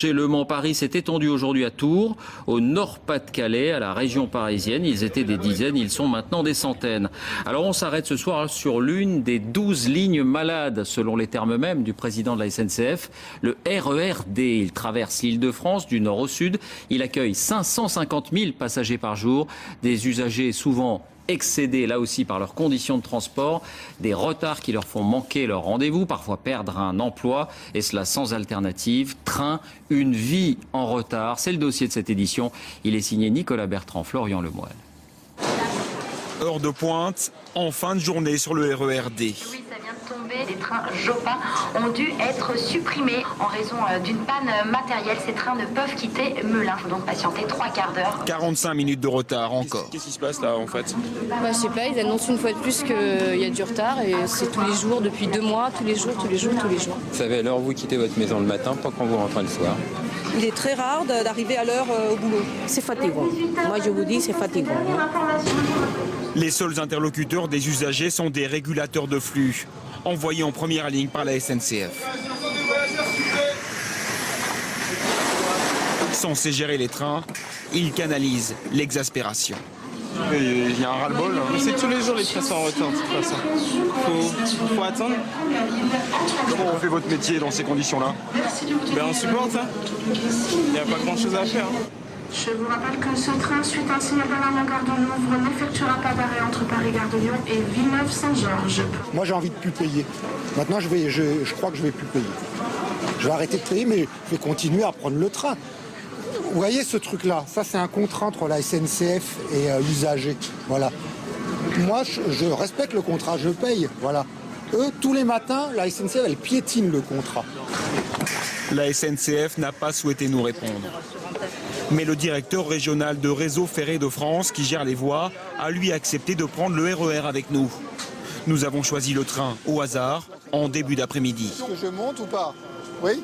Le Mans-Paris s'est étendu aujourd'hui à Tours, au Nord-Pas-de-Calais, à la région parisienne. Ils étaient des dizaines, ils sont maintenant des centaines. Alors on s'arrête ce soir sur l'une des 12 lignes malades, selon les termes mêmes du président de la SNCF, le RER-D. Il traverse l'Île-de-France du nord au sud. Il accueille 550 000 passagers par jour, des usagers souvent excédés là aussi par leurs conditions de transport, des retards qui leur font manquer leur rendez-vous, parfois perdre un emploi, et cela sans alternative. Train, une vie en retard, c'est le dossier de cette édition. Il est signé Nicolas Bertrand, Florian Lemoine. Heure de pointe, en fin de journée sur le RER-D. Oui, ça vient de tomber. Les trains Jopin ont dû être supprimés en raison d'une panne matérielle. Ces trains ne peuvent quitter Melun. Il faut donc patienter 3 quarts d'heure. 45 minutes de retard encore. Qu'est-ce qui se passe là en fait? Je sais pas, ils annoncent une fois de plus qu'il y a du retard et c'est tous les jours, depuis 2 mois, tous les jours. Vous savez à l'heure où vous quittez votre maison le matin, pas quand vous rentrez le soir. Il est très rare d'arriver à l'heure au boulot. C'est fatigant. Moi je vous dis, c'est fatigant. Les seuls interlocuteurs des usagers sont des régulateurs de flux, envoyés en première ligne par la SNCF. Censés gérer les trains, ils canalisent l'exaspération. Il y a un ras-le-bol. C'est tous les jours les trains sont en retard de toute façon. Faut attendre. Comment on fait votre métier dans ces conditions-là? On supporte. Il n'y a pas grand-chose à faire. Je vous rappelle que ce train, suite à un signal d'alarme à Gare de Louvre, n'effectuera pas d'arrêt entre Paris-Gare de Lyon et Villeneuve-Saint-Georges. Moi, j'ai envie de plus payer. Maintenant, je crois que je vais plus payer. Je vais arrêter de payer, mais je vais continuer à prendre le train. Vous voyez ce truc-là, ça c'est un contrat entre la SNCF et l'usager. Voilà. Moi, je respecte le contrat, je paye. Voilà. Eux, tous les matins, la SNCF, elle piétine le contrat. La SNCF n'a pas souhaité nous répondre. Mais le directeur régional de Réseau Ferré de France, qui gère les voies, a lui accepté de prendre le RER avec nous. Nous avons choisi le train au hasard, en début d'après-midi. Est-ce que je monte ou pas? Oui.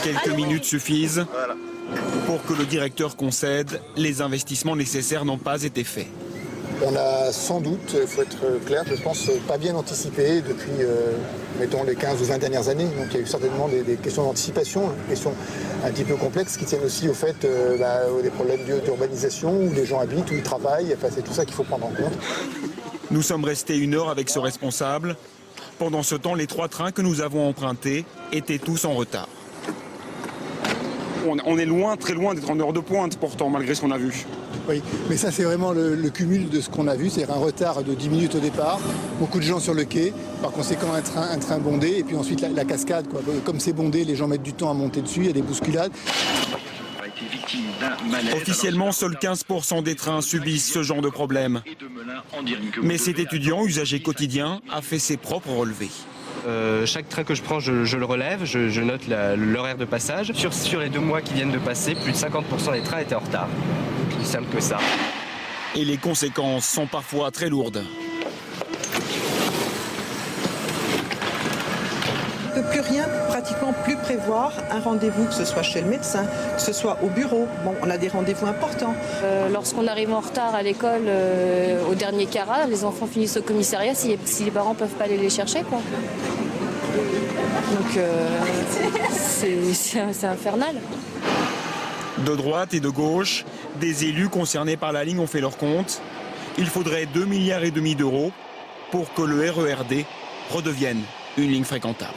Quelques minutes suffisent pour que le directeur concède. Les investissements nécessaires n'ont pas été faits. On a sans doute, il faut être clair, je pense, pas bien anticipé depuis, mettons, les 15 ou 20 dernières années. Donc il y a eu certainement des questions d'anticipation, des questions un petit peu complexes qui tiennent aussi au fait des problèmes d'urbanisation, où les gens habitent, où ils travaillent. Enfin, c'est tout ça qu'il faut prendre en compte. Nous sommes restés 1 heure avec ce responsable. Pendant ce temps, les 3 trains que nous avons empruntés étaient tous en retard. On est loin, très loin d'être en heure de pointe pourtant, malgré ce qu'on a vu. Oui, mais ça c'est vraiment le cumul de ce qu'on a vu, c'est-à-dire un retard de 10 minutes au départ, beaucoup de gens sur le quai, par conséquent un train bondé, et puis ensuite la cascade, quoi. Comme c'est bondé, les gens mettent du temps à monter dessus, il y a des bousculades. Officiellement, seuls 15% des trains subissent ce genre de problème. Mais cet étudiant, usager quotidien, a fait ses propres relevés. Chaque train que je prends, je le relève, je note l'horaire de passage. Sur les 2 mois qui viennent de passer, plus de 50% des trains étaient en retard. Plus simple que ça. Et les conséquences sont parfois très lourdes. On ne peut plus rien, pratiquement plus prévoir un rendez-vous, que ce soit chez le médecin, que ce soit au bureau. Bon, on a des rendez-vous importants. Lorsqu'on arrive en retard à l'école, au dernier carat, les enfants finissent au commissariat si les parents ne peuvent pas aller les chercher, quoi. Donc c'est infernal. De droite et de gauche, des élus concernés par la ligne ont fait leur compte. Il faudrait 2,5 milliards d'euros pour que le RER-D redevienne une ligne fréquentable.